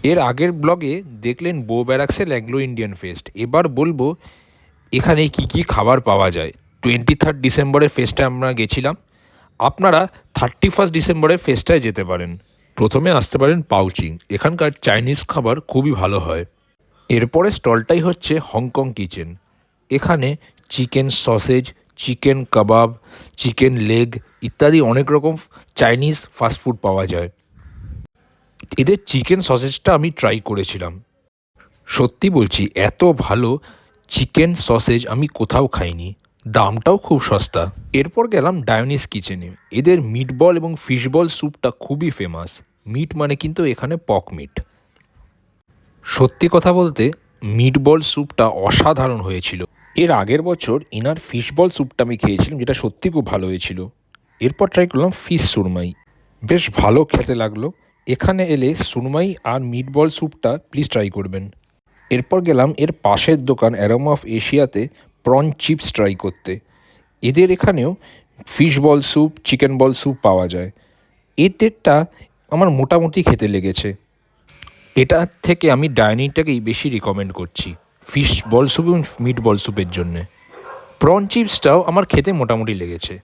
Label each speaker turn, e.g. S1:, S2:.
S1: এর আগের ব্লগে দেখলেন বো ব্যারাক্সের অ্যাংলো ইন্ডিয়ান ফেস্ট। এবার বলবো এখানে কি কি খাবার পাওয়া যায়। 23 ডিসেম্বরের ফেস্টে আমরা গেছিলাম, আপনারা 31 ডিসেম্বরের ফেস্টায় যেতে পারেন। প্রথমে আসতে পারেন পাউচিং, এখানকার চাইনিজ খাবার খুবই ভালো হয়। এরপরে স্টলটাই হচ্ছে হংকং কিচেন। এখানে চিকেন সসেজ, চিকেন কাবাব, চিকেন লেগ ইত্যাদি অনেক রকম চাইনিজ ফাস্টফুড পাওয়া যায়। এদের চিকেন সসেজটা আমি ট্রাই করেছিলাম, সত্যি বলছি এত ভালো চিকেন সসেজ আমি কোথাও খাইনি, দামটাও খুব সস্তা। এরপর গেলাম ডায়োনিস কিচেনে। এদের মিট বল এবং ফিশ বল স্যুপটা খুবই ফেমাস। মিট মানে কিন্তু এখানে পক মিট। সত্যি কথা বলতে মিট বল স্যুপটা অসাধারণ হয়েছিল। এর আগের বছর এনার ফিশ বল স্যুপটা আমি খেয়েছিলাম, যেটা সত্যি খুব ভালো হয়েছিল। এরপর ট্রাই করলাম ফিশ সুরমাই, বেশ ভালো খেতে লাগলো। এখানে এলে সুরমাই আর মিট বল স্যুপটা প্লিজ ট্রাই করবেন। এরপর গেলাম এর পাশের দোকান অ্যারোমা অফ এশিয়াতে প্রন চিপস ট্রাই করতে। এদের এখানেও ফিশ বল স্যুপ, চিকেন বল স্যুপ পাওয়া যায়। এদেরটা আমার মোটামুটি খেতে লেগেছে। এটা থেকে আমি ডাইনিংটাকেই বেশি রিকমেন্ড করছি ফিশ বল স্যুপ এবং মিট বল স্যুপের জন্যে। প্রন চিপসটাও আমার খেতে মোটামুটি লেগেছে।